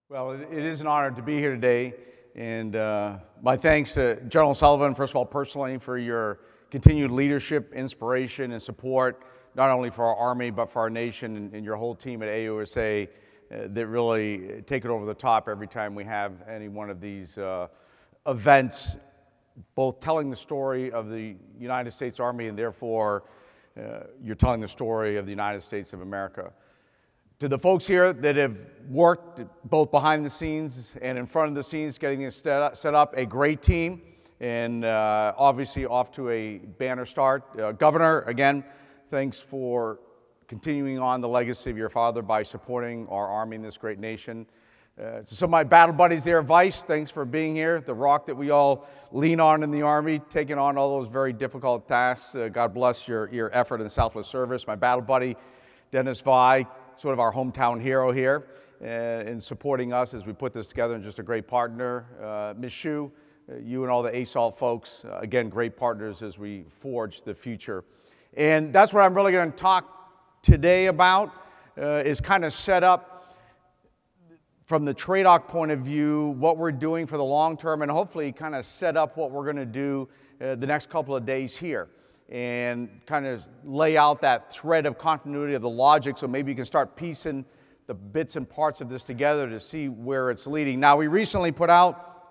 Well, it is an honor to be here today, and my thanks to General Sullivan, first of all, personally, for your continued leadership, inspiration, and support, not only for our Army, but for our nation and your whole team at AUSA that really take it over the top every time we have any one of these events, both telling the story of the United States Army and therefore you're telling the story of the United States of America. To the folks here that have worked both behind the scenes and in front of the scenes getting this set up, a great team, and obviously off to a banner start. Governor, again, thanks for continuing on the legacy of your father by supporting our Army in this great nation. To some of my battle buddies there, Vice, thanks for being here, the rock that we all lean on in the Army, taking on all those very difficult tasks. God bless your effort and selfless service. My battle buddy, Dennis Vi, sort of our hometown hero here, in supporting us as we put this together, and just a great partner. Ms. Shu, you and all the ASALT folks, again, great partners as we forge the future. And that's what I'm really going to talk today about, is kind of set up from the TRADOC point of view, what we're doing for the long term, and hopefully kind of set up what we're going to do the next couple of days here, and kind of lay out that thread of continuity of the logic, so maybe you can start piecing the bits and parts of this together to see where it's leading. Now, we recently put out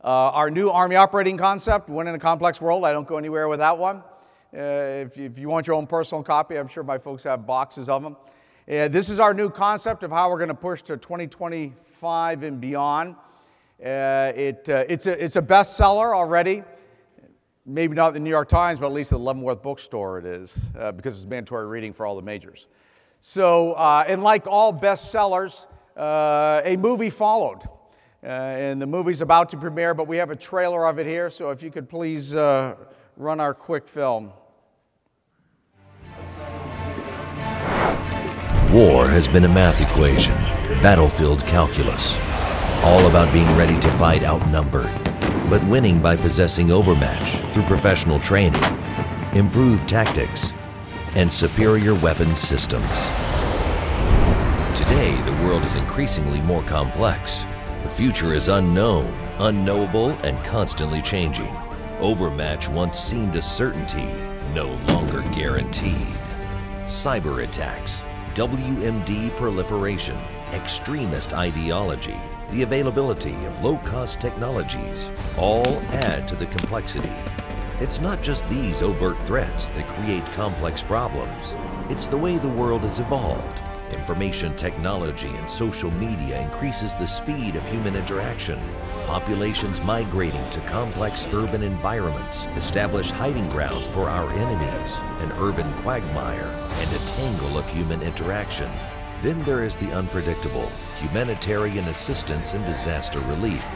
our new Army operating concept, Win in a Complex World. I don't go anywhere with that one. If you want your own personal copy, I'm sure my folks have boxes of them. This is our new concept of how we're going to push to 2025 and beyond. It's a bestseller already. Maybe not the New York Times, but at least the Leavenworth bookstore it is, because it's mandatory reading for all the majors. So, and like all bestsellers, a movie followed. And the movie's about to premiere, but we have a trailer of it here, so if you could please run our quick film. War has been a math equation, battlefield calculus, all about being ready to fight outnumbered, but winning by possessing overmatch through professional training, improved tactics, and superior weapons systems. Today, the world is increasingly more complex. The future is unknown, unknowable, and constantly changing. Overmatch once seemed a certainty, no longer guaranteed. Cyber attacks, WMD proliferation, extremist ideology, the availability of low-cost technologies all add to the complexity. It's not just these overt threats that create complex problems. It's the way the world has evolved. Information technology and social media increases the speed of human interaction. Populations migrating to complex urban environments establish hiding grounds for our enemies, an urban quagmire, and a tangle of human interaction. Then there is the unpredictable, humanitarian assistance and disaster relief.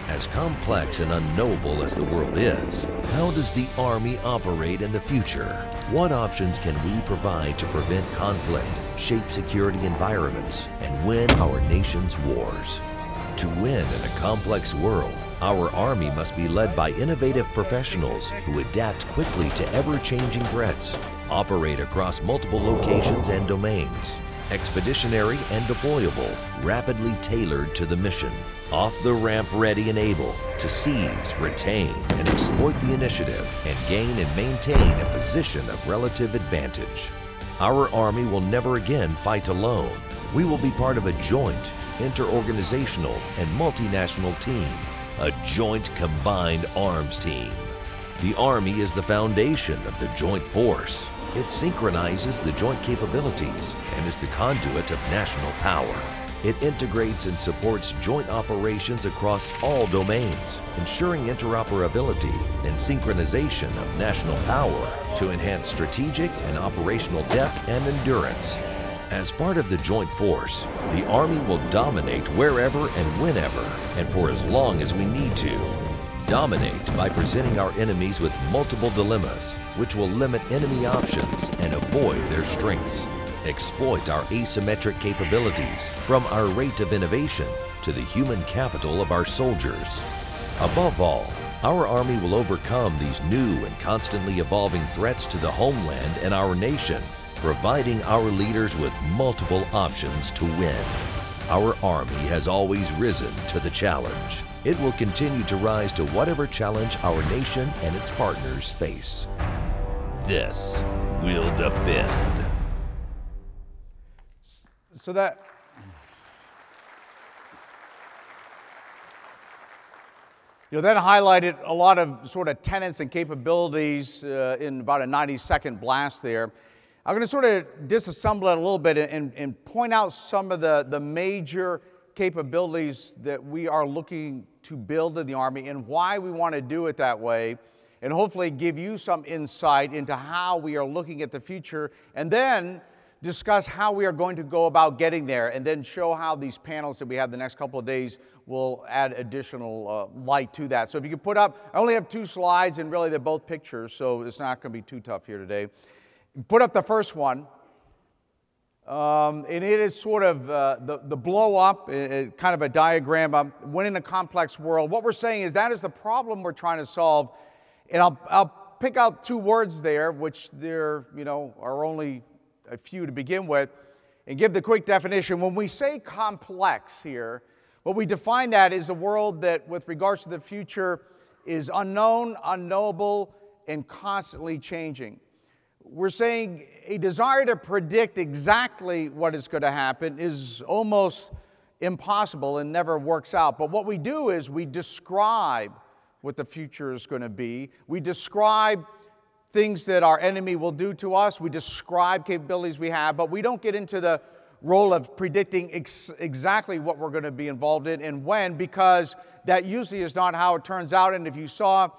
As complex and unknowable as the world is, how does the Army operate in the future? What options can we provide to prevent conflict, shape security environments, and win our nation's wars? To win in a complex world, our Army must be led by innovative professionals who adapt quickly to ever-changing threats, operate across multiple locations and domains, expeditionary and deployable, rapidly tailored to the mission, off the ramp ready and able to seize, retain, and exploit the initiative and gain and maintain a position of relative advantage. Our Army will never again fight alone. We will be part of a joint, inter-organizational, and multinational team, a joint combined arms team. The Army is the foundation of the joint force. It synchronizes the joint capabilities and is the conduit of national power. It integrates and supports joint operations across all domains, ensuring interoperability and synchronization of national power to enhance strategic and operational depth and endurance. As part of the joint force, the Army will dominate wherever and whenever, and for as long as we need to. Dominate by presenting our enemies with multiple dilemmas, which will limit enemy options and avoid their strengths. Exploit our asymmetric capabilities, from our rate of innovation to the human capital of our soldiers. Above all, our Army will overcome these new and constantly evolving threats to the homeland and our nation, providing our leaders with multiple options to win. Our Army has always risen to the challenge. It will continue to rise to whatever challenge our nation and its partners face. This will defend. So that that highlighted a lot of sort of tenets and capabilities in about a 90-second blast there. I'm going to sort of disassemble it a little bit and point out some of the major capabilities that we are looking to build in the Army and why we want to do it that way, and hopefully give you some insight into how we are looking at the future, and then discuss how we are going to go about getting there, and then show how these panels that we have the next couple of days will add additional light to that. So if you could put up, I only have 2 slides, and really they're both pictures, so it's not going to be too tough here today. Put up the first one, and it is sort of the blow up, kind of a diagram of winning a complex world. What we're saying is that is the problem we're trying to solve, and I'll pick out 2 words there, which there are only a few to begin with, and give the quick definition. When we say complex here, what we define that is a world that, with regards to the future, is unknown, unknowable, and constantly changing. We're saying a desire to predict exactly what is going to happen is almost impossible and never works out. But what we do is we describe what the future is going to be. We describe things that our enemy will do to us. We describe capabilities we have, but we don't get into the role of predicting exactly what we're going to be involved in and when, because that usually is not how it turns out. And if you saw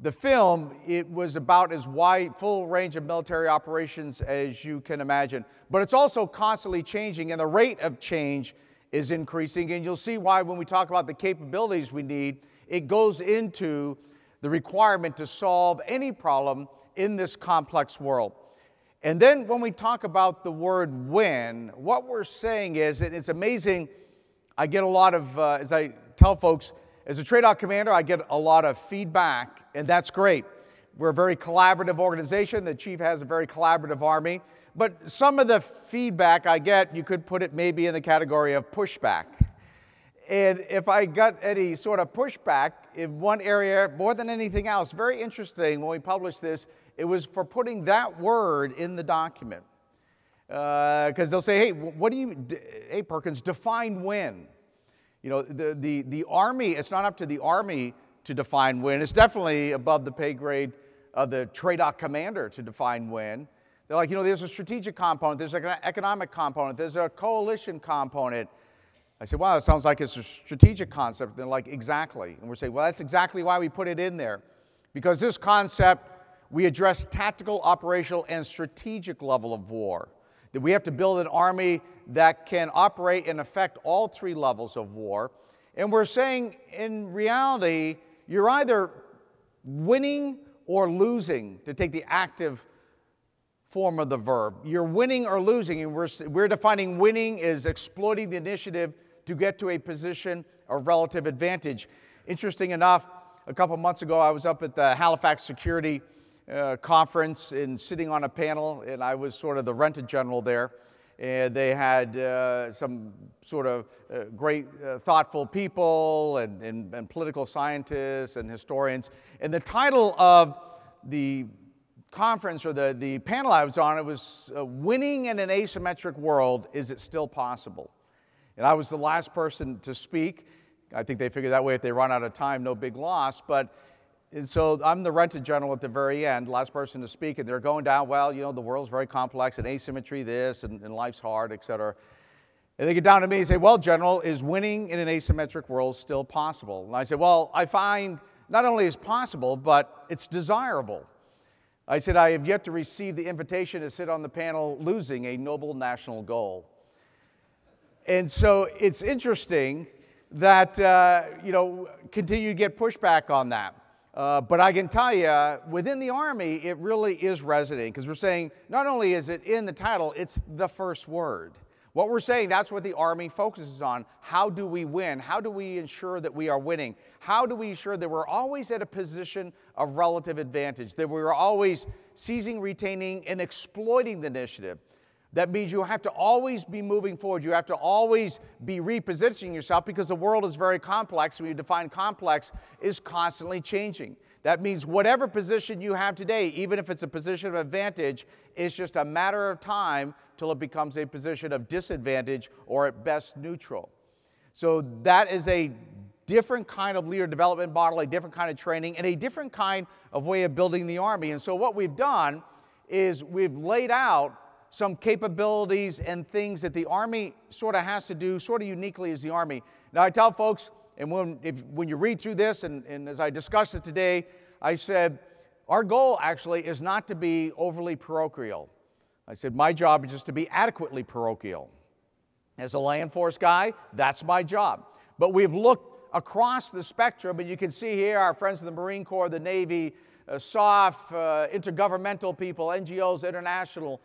the film, it was about as wide, full range of military operations as you can imagine. But it's also constantly changing, and the rate of change is increasing. And you'll see why when we talk about the capabilities we need, it goes into the requirement to solve any problem in this complex world. And then when we talk about the word win, what we're saying is, and it's amazing, I get a lot of, as I tell folks, as a TRADOC commander, I get a lot of feedback, and that's great. We're a very collaborative organization. The chief has a very collaborative Army. But some of the feedback I get, you could put it maybe in the category of pushback. And if I got any sort of pushback in one area, more than anything else, very interesting when we published this, it was for putting that word in the document. Because they'll say, hey, Perkins, define win. The Army, it's not up to the Army to define win. It's definitely above the pay grade of the TRADOC commander to define win. They're like, there's a strategic component, there's an economic component, there's a coalition component. I said, wow, it sounds like it's a strategic concept. They're like, exactly. And we're saying, well, that's exactly why we put it in there. Because this concept, we address tactical, operational, and strategic level of war. That we have to build an Army that can operate and affect all 3 levels of war. And we're saying, in reality, you're either winning or losing, to take the active form of the verb. You're winning or losing, and we're defining winning as exploiting the initiative to get to a position of relative advantage. Interesting enough, a couple months ago, I was up at the Halifax Security Conference and sitting on a panel, and I was sort of the rented general there. And they had some sort of great, thoughtful people and political scientists and historians. And the title of the conference, or the panel I was on, it was Winning in an Asymmetric World, Is It Still Possible? And I was the last person to speak. I think they figured that way if they run out of time, no big loss. And so I'm the rented general at the very end, last person to speak, and they're going down, well, the world's very complex, and asymmetry this, and life's hard, et cetera. And they get down to me and say, well, General, is winning in an asymmetric world still possible? And I said, well, I find not only is possible, but it's desirable. I said, I have yet to receive the invitation to sit on the panel losing a noble national goal. And so it's interesting that, continue to get pushback on that. But I can tell you, within the Army, it really is resonating, because we're saying not only is it in the title, it's the first word. What we're saying, that's what the Army focuses on. How do we win? How do we ensure that we are winning? How do we ensure that we're always at a position of relative advantage, that we're always seizing, retaining, and exploiting the initiative? That means you have to always be moving forward. You have to always be repositioning yourself because the world is very complex. When you define complex, is constantly changing. That means whatever position you have today, even if it's a position of advantage, it's just a matter of time till it becomes a position of disadvantage or at best neutral. So that is a different kind of leader development model, a different kind of training, and a different kind of way of building the Army. And so what we've done is we've laid out some capabilities and things that the Army sort of has to do, sort of uniquely as the Army. Now I tell folks, and when you read through this, and as I discussed it today, I said, our goal actually is not to be overly parochial. I said, my job is just to be adequately parochial. As a land force guy, that's my job. But we've looked across the spectrum, and you can see here our friends in the Marine Corps, the Navy, SOF, intergovernmental people, NGOs, international.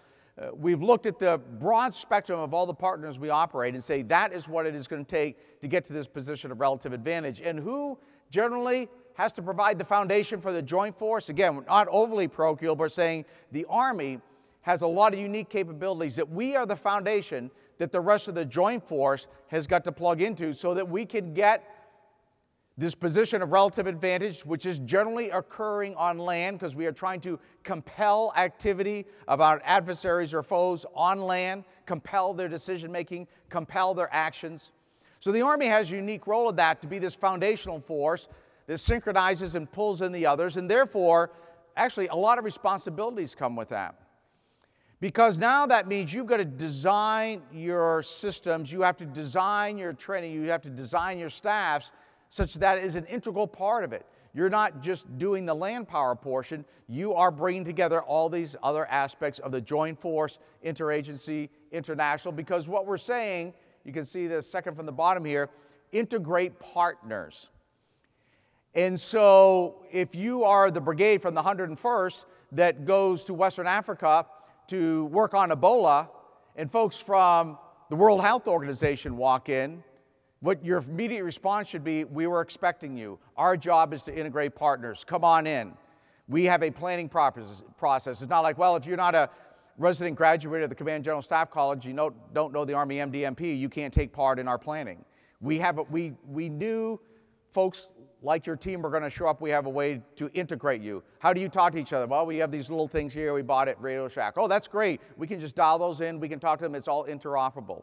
We've looked at the broad spectrum of all the partners we operate and say that is what it is going to take to get to this position of relative advantage. And who generally has to provide the foundation for the joint force? Again, we're not overly parochial, but saying the Army has a lot of unique capabilities that we are the foundation that the rest of the joint force has got to plug into so that we can get this position of relative advantage, which is generally occurring on land because we are trying to compel activity of our adversaries or foes on land, compel their decision-making, compel their actions. So the Army has a unique role of that to be this foundational force that synchronizes and pulls in the others, and therefore, actually, a lot of responsibilities come with that. Because now that means you've got to design your systems, you have to design your training, you have to design your staffs such that is an integral part of it. You're not just doing the land power portion, you are bringing together all these other aspects of the joint force, interagency, international, because what we're saying, you can see the second from the bottom here, integrate partners. And so if you are the brigade from the 101st that goes to Western Africa to work on Ebola, and folks from the World Health Organization walk in, what your immediate response should be, we were expecting you. Our job is to integrate partners. Come on in. We have a planning process. It's not like, well, if you're not a resident graduate of the Command General Staff College, you don't know the Army MDMP, you can't take part in our planning. We knew folks like your team were going to show up. We have a way to integrate you. How do you talk to each other? Well, we have these little things here we bought at Radio Shack. Oh, that's great. We can just dial those in. We can talk to them. It's all interoperable.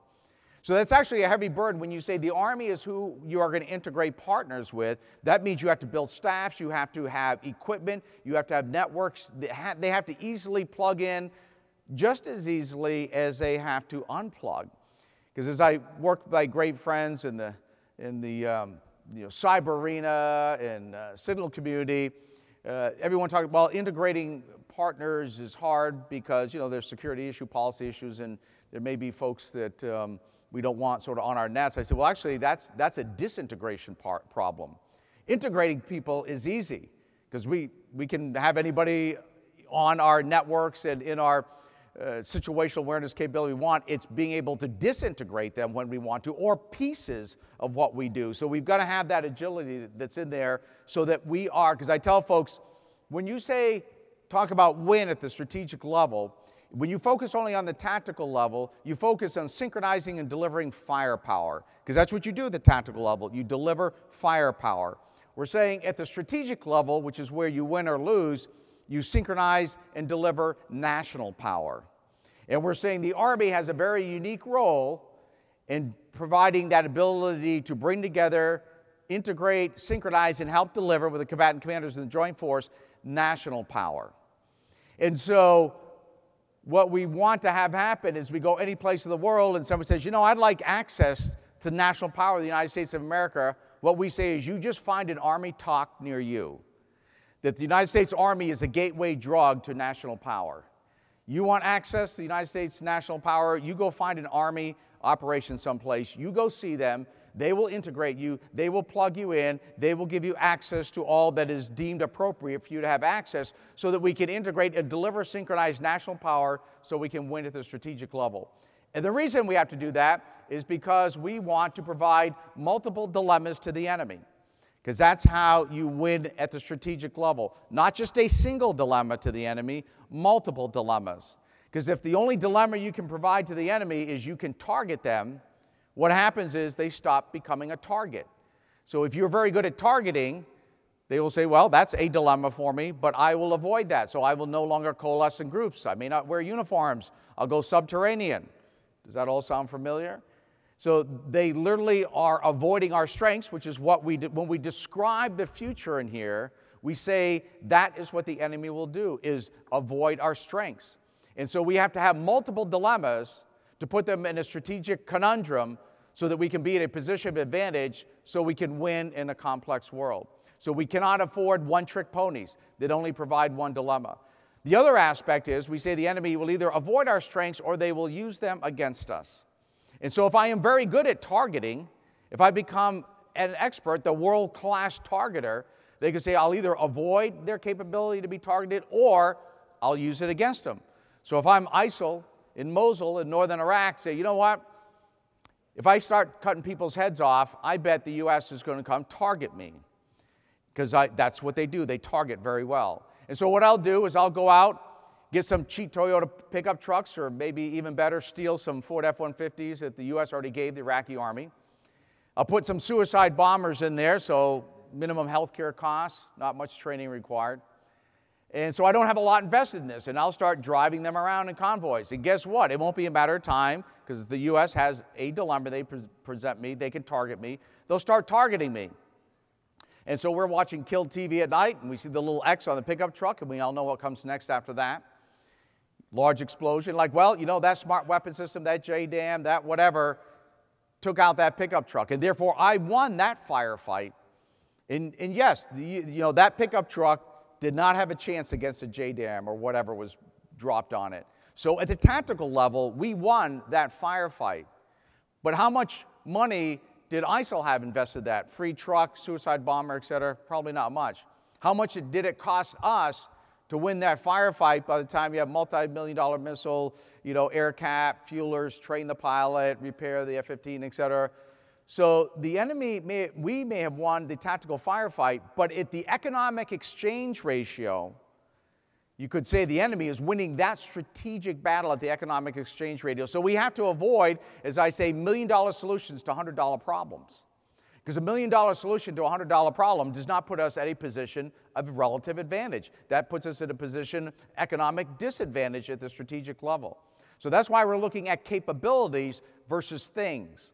So that's actually a heavy burden when you say the Army is who you are going to integrate partners with. That means you have to build staffs, you have to have equipment, you have to have networks. They have to easily plug in just as easily as they have to unplug. Because as I work with my great friends in the cyber arena and signal community, everyone talking, well, integrating partners is hard because, there's security issue, policy issues, and there may be folks that we don't want sort of on our nets. I said, well, actually, that's a disintegration problem. Integrating people is easy because we can have anybody on our networks and in our situational awareness capability we want. It's being able to disintegrate them when we want to, or pieces of what we do. So we've got to have that agility that's in there so that we are, because I tell folks, when you talk about win at the strategic level, when you focus only on the tactical level, you focus on synchronizing and delivering firepower, because that's what you do at the tactical level. You deliver firepower. We're saying at the strategic level, which is where you win or lose, you synchronize and deliver national power. And we're saying the Army has a very unique role in providing that ability to bring together, integrate, synchronize, and help deliver with the combatant commanders in the Joint Force national power. And so what we want to have happen is we go any place in the world and someone says, I'd like access to national power of the United States of America. What we say is you just find an Army TOC near you. That the United States Army is a gateway drug to national power. You want access to the United States national power, you go find an Army operation someplace, you go see them, they will integrate you, they will plug you in, they will give you access to all that is deemed appropriate for you to have access so that we can integrate and deliver synchronized national power so we can win at the strategic level. And the reason we have to do that is because we want to provide multiple dilemmas to the enemy. Because that's how you win at the strategic level. Not just a single dilemma to the enemy, multiple dilemmas. Because if the only dilemma you can provide to the enemy is you can target them, what happens is they stop becoming a target. So if you're very good at targeting, they will say, well, that's a dilemma for me, but I will avoid that. So I will no longer coalesce in groups. I may not wear uniforms. I'll go subterranean. Does that all sound familiar? So they literally are avoiding our strengths, which is what we do. When we describe the future in here, we say that is what the enemy will do, is avoid our strengths. And so we have to have multiple dilemmas to put them in a strategic conundrum so that we can be in a position of advantage so we can win in a complex world. So we cannot afford one-trick ponies that only provide one dilemma. The other aspect is we say the enemy will either avoid our strengths or they will use them against us. And so if I am very good at targeting, if I become an expert, the world-class targeter, they can say I'll either avoid their capability to be targeted or I'll use it against them. So if I'm ISIL in Mosul in northern Iraq, say, you know what? If I start cutting people's heads off, I bet the U.S. is going to come target me. Because that's what they do. They target very well. And so what I'll do is I'll go out, get some cheap Toyota pickup trucks, or maybe even better, steal some Ford F-150s that the U.S. already gave the Iraqi army. I'll put some suicide bombers in there, so minimum health care costs, not much training required. And so I don't have a lot invested in this, and I'll start driving them around in convoys. And guess what? It won't be a matter of time, because the U.S. has a dilemma they present me. They can target me. They'll start targeting me. And so we're watching Kill TV at night, and we see the little X on the pickup truck, and we all know what comes next after that. Large explosion. Like, well, you know, that smart weapon system, that JDAM, that whatever, took out that pickup truck. And therefore, I won that firefight. And yes, that pickup truck did not have a chance against a JDAM or whatever was dropped on it. So at the tactical level, we won that firefight. But how much money did ISIL have invested in that? Free truck, suicide bomber, et cetera? Probably not much. How much did it cost us to win that firefight by the time you have multi-million-dollar missile, air cap, fuelers, train the pilot, repair the F-15, et cetera? So the enemy, we may have won the tactical firefight, but at the economic exchange ratio, you could say the enemy is winning that strategic battle at the economic exchange ratio. So we have to avoid, as I say, million-dollar solutions to $100 problems. Because a million-dollar solution to a $100 problem does not put us at a position of relative advantage. That puts us at a position of economic disadvantage at the strategic level. So that's why we're looking at capabilities versus things.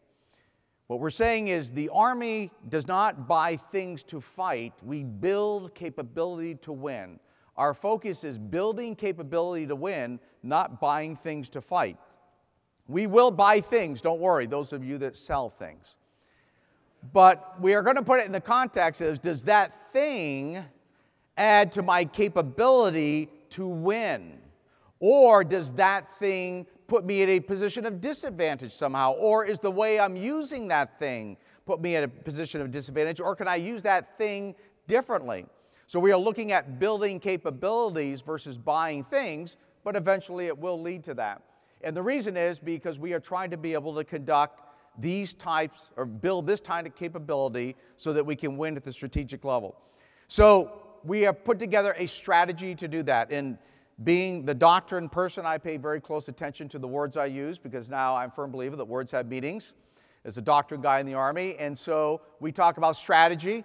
What we're saying is the Army does not buy things to fight. We build capability to win. Our focus is building capability to win, not buying things to fight. We will buy things, don't worry, those of you that sell things. But we are going to put it in the context of, does that thing add to my capability to win? Or does that thing put me at a position of disadvantage somehow? Or is the way I'm using that thing put me at a position of disadvantage? Or can I use that thing differently? So we are looking at building capabilities versus buying things, but eventually it will lead to that. And the reason is because we are trying to be able to conduct these types, or build this kind of capability so that we can win at the strategic level. So we have put together a strategy to do that. And being the doctrine person, I pay very close attention to the words I use, because now I'm a firm believer that words have meanings. As a doctrine guy in the Army, and so we talk about strategy.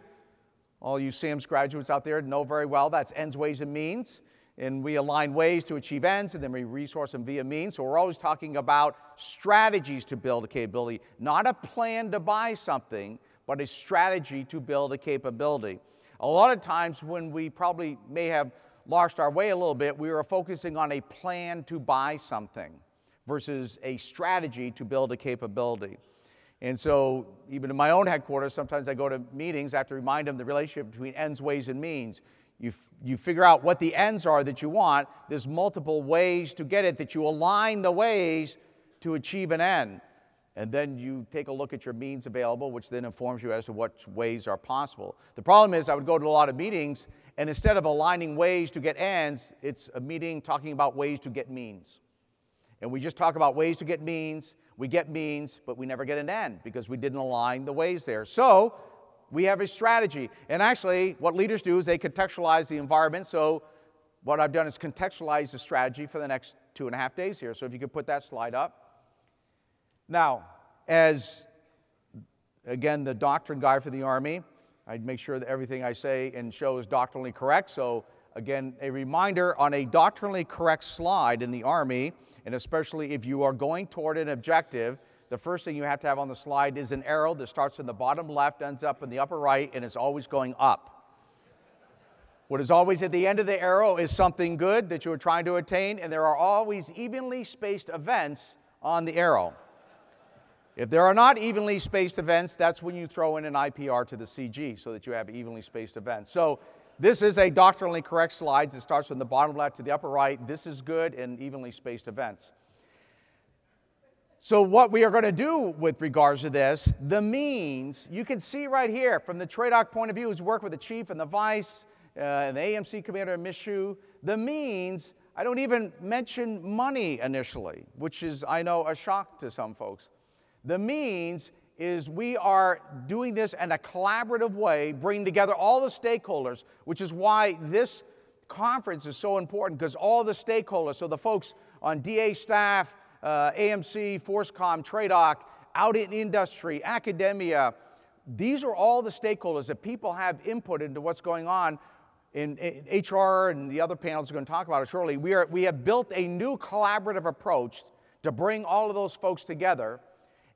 All you SAMS graduates out there know very well that's ends, ways, and means. And we align ways to achieve ends, and then we resource them via means. So we're always talking about strategies to build a capability, not a plan to buy something, but a strategy to build a capability. A lot of times when we probably may have lost our way a little bit, we were focusing on a plan to buy something versus a strategy to build a capability. And so even in my own headquarters, sometimes I go to meetings, I have to remind them the relationship between ends, ways, and means. You figure out what the ends are that you want. There's multiple ways to get it, that you align the ways to achieve an end. And then you take a look at your means available, which then informs you as to what ways are possible. The problem is I would go to a lot of meetings, and instead of aligning ways to get ends, it's a meeting talking about ways to get means. And we just talk about ways to get means. We get means, but we never get an end because we didn't align the ways there. So we have a strategy. And actually, what leaders do is they contextualize the environment. So what I've done is contextualize the strategy for the next 2.5 days here. So if you could put that slide up. Now, as, again, the doctrine guy for the Army, I'd make sure that everything I say and show is doctrinally correct. So, again, a reminder on a doctrinally correct slide in the Army, and especially if you are going toward an objective, the first thing you have to have on the slide is an arrow that starts in the bottom left, ends up in the upper right, and is always going up. What is always at the end of the arrow is something good that you are trying to attain, and there are always evenly spaced events on the arrow. If there are not evenly spaced events, that's when you throw in an IPR to the CG so that you have evenly spaced events. So this is a doctrinally correct slide. It starts from the bottom left to the upper right. This is good and evenly spaced events. So what we are going to do with regards to this, the means, you can see right here from the TRADOC point of view, who's worked with the chief and the vice and the AMC commander and Ms. Shu, the means, I don't even mention money initially, which is, I know, a shock to some folks. The means is we are doing this in a collaborative way, bringing together all the stakeholders, which is why this conference is so important, because all the stakeholders, so the folks on DA staff, AMC, ForceCom, TRADOC, out in industry, academia, these are all the stakeholders that people have input into what's going on in HR, and the other panels are going to talk about it shortly. We have built a new collaborative approach to bring all of those folks together,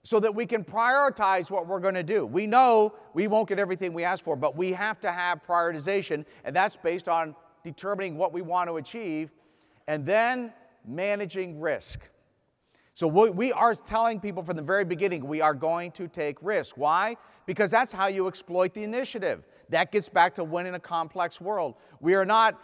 so that we can prioritize what we're going to do. We know we won't get everything we ask for, but we have to have prioritization, and that's based on determining what we want to achieve, and then managing risk. So we are telling people from the very beginning, we are going to take risk. Why? Because that's how you exploit the initiative. That gets back to winning a complex world. We are not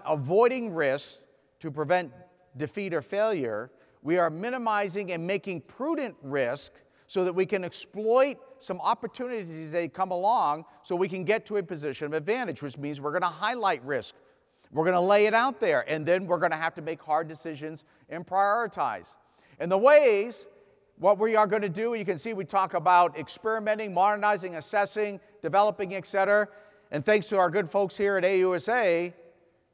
avoiding risk to prevent defeat or failure. We are minimizing and making prudent risk so that we can exploit some opportunities as they come along so we can get to a position of advantage, which means we're going to highlight risk. We're going to lay it out there, and then we're going to have to make hard decisions and prioritize. And the ways, what we are going to do, you can see we talk about experimenting, modernizing, assessing, developing, etc. And thanks to our good folks here at AUSA,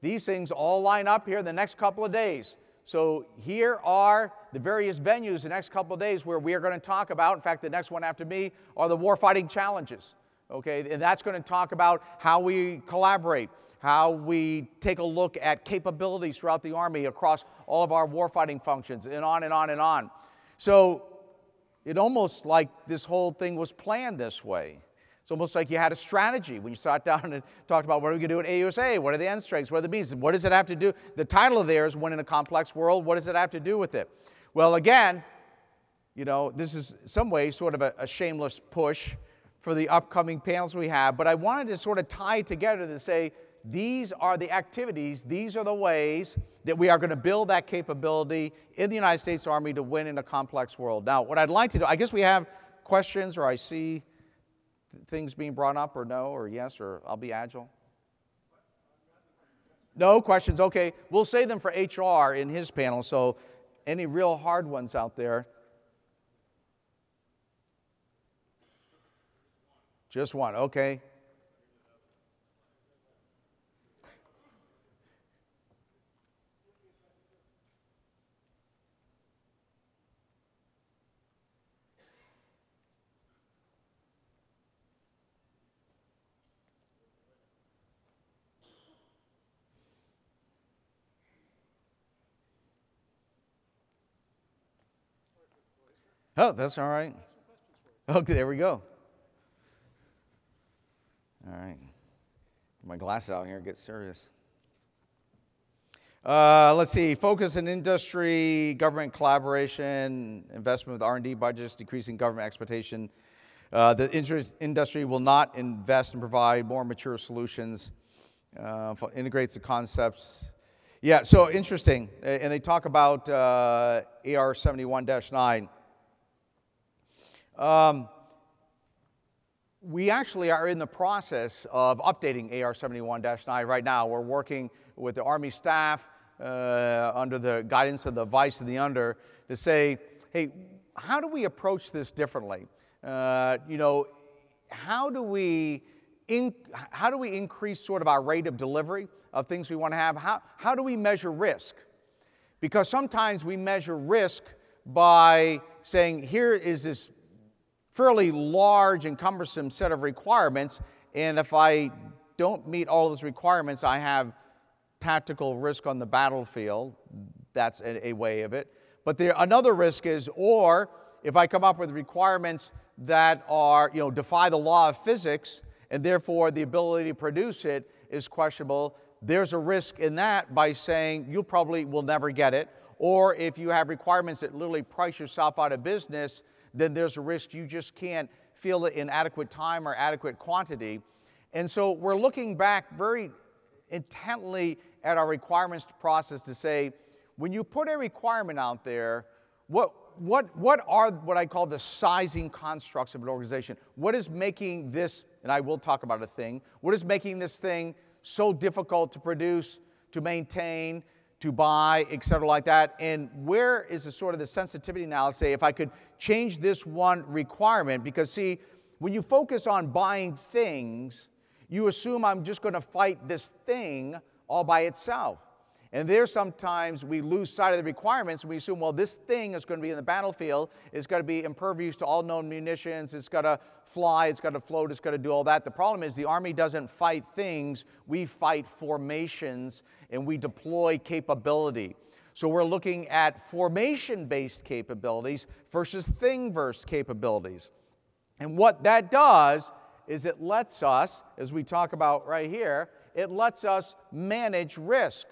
these things all line up here in the next couple of days. So here are the various venues the next couple of days where we are going to talk about, in fact, the next one after me, are the warfighting challenges. Okay, and that's going to talk about how we collaborate, how we take a look at capabilities throughout the Army across all of our warfighting functions, and on and on and on. So it almost like this whole thing was planned this way. It's almost like you had a strategy when you sat down and talked about what are we going to do at AUSA, what are the end strengths, what are the means, what does it have to do? The title of there is Win in a Complex World. What does it have to do with it? Well, again, you know, this is in some ways sort of a shameless push for the upcoming panels we have, but I wanted to sort of tie it together to say these are the activities, these are the ways that we are going to build that capability in the United States Army to win in a complex world. Now, what I'd like to do, I guess we have questions, or I see things being brought up, or no, or yes, or I'll be agile. No questions, okay. We'll save them for HR in his panel, so any real hard ones out there? Just one, okay. Oh, that's all right. Okay, there we go. All right. Get my glasses out here and get serious. Let's see. Focus in industry, government collaboration, investment with R&D budgets, decreasing government expectation. The industry will not invest and provide more mature solutions, integrates the concepts. Yeah, so interesting. And they talk about AR-71-9. We actually are in the process of updating AR-71-9 right now. We're working with the Army staff under the guidance of the vice and the under to say, hey, how do we approach this differently? You know, how do we increase sort of our rate of delivery? of things we want to have. How do we measure risk? Because sometimes we measure risk by saying, here is this fairly large and cumbersome set of requirements, and if I don't meet all those requirements, I have tactical risk on the battlefield. That's a way of it. But another risk is, or if I come up with requirements that are, defy the law of physics, and therefore the ability to produce it is questionable, there's a risk in that by saying you probably will never get it. Or if you have requirements that literally price yourself out of business, then there's a risk you just can't fill it in adequate time or adequate quantity. And so we're looking back very intently at our requirements process to say, when you put a requirement out there, what are what I call the sizing constructs of an organization? What is making this, and I will talk about a thing, what is making this thing so difficult to produce, to maintain, to buy, et cetera, like that? And where is the sort of the sensitivity now? Let's say if I could change this one requirement, because see, when you focus on buying things, you assume I'm just going to fight this thing all by itself. And there sometimes we lose sight of the requirements and we assume, well, this thing is going to be in the battlefield, it's got to be impervious to all known munitions, it's got to fly, it's got to float, it's got to do all that. The problem is the Army doesn't fight things, we fight formations and we deploy capability. So we're looking at formation-based capabilities versus thing-verse capabilities. And what that does is it lets us, as we talk about right here, it lets us manage risk.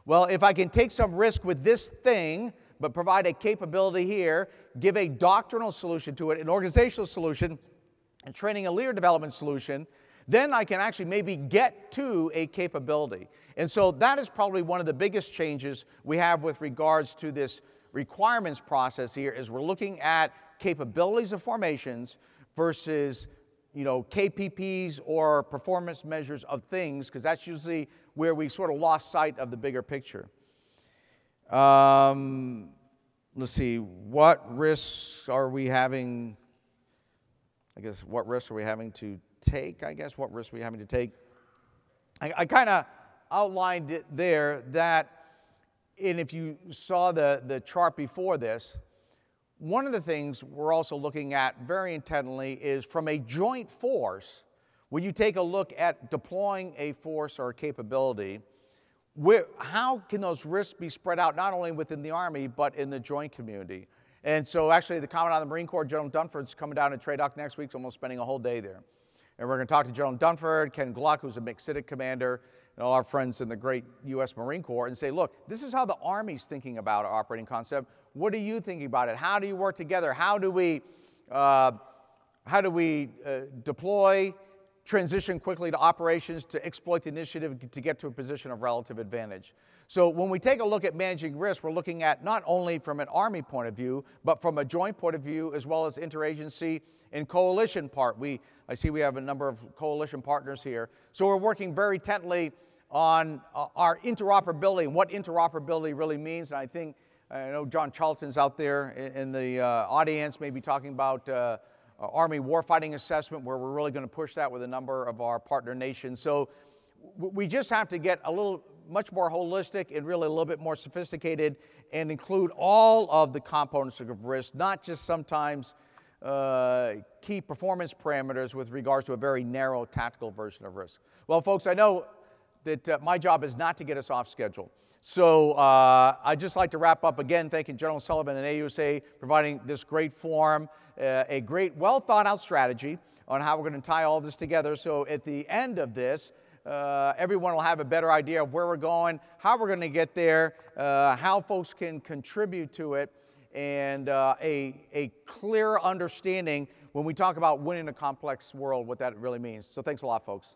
Well, if I can take some risk with this thing, but provide a capability here, give a doctrinal solution to it, an organizational solution, a training and leader development solution, then I can actually maybe get to a capability. And so that is probably one of the biggest changes we have with regards to this requirements process here, is we're looking at capabilities of formations versus KPPs or performance measures of things, because that's usually where we sort of lost sight of the bigger picture. Let's see, what risks are we having? I guess, what risks are we having to take? What risks are we having to take? I kind of outlined it there that, and if you saw the chart before this, one of the things we're also looking at very intently is from a joint force, when you take a look at deploying a force or a capability, how can those risks be spread out not only within the Army but in the joint community? And so actually the Commandant of the Marine Corps, General Dunford's coming down to TRADOC next week, so almost spending a whole day there. And we're going to talk to General Dunford, Ken Gluck, who's a MCITIC commander, and all our friends in the great U.S. Marine Corps, and say, look, this is how the Army's thinking about our operating concept. What are you thinking about it? How do you work together? How do we deploy, transition quickly to operations to exploit the initiative to get to a position of relative advantage? So when we take a look at managing risk, we're looking at not only from an Army point of view, but from a joint point of view as well as interagency and coalition part. I see we have a number of coalition partners here. So we're working very intently on our interoperability and what interoperability really means. And I know John Charlton's out there in the audience, maybe talking about Army warfighting assessment, where we're really going to push that with a number of our partner nations. So we just have to get much more holistic and really a little bit more sophisticated and include all of the components of risk, not just sometimes key performance parameters with regards to a very narrow tactical version of risk. Well, folks, I know that my job is not to get us off schedule. So I'd just like to wrap up again thanking General Sullivan and AUSA providing this great forum, a great well-thought-out strategy on how we're going to tie all this together. So at the end of this, everyone will have a better idea of where we're going, how we're going to get there, how folks can contribute to it, and a clear understanding when we talk about winning a complex world, what that really means. So thanks a lot, folks.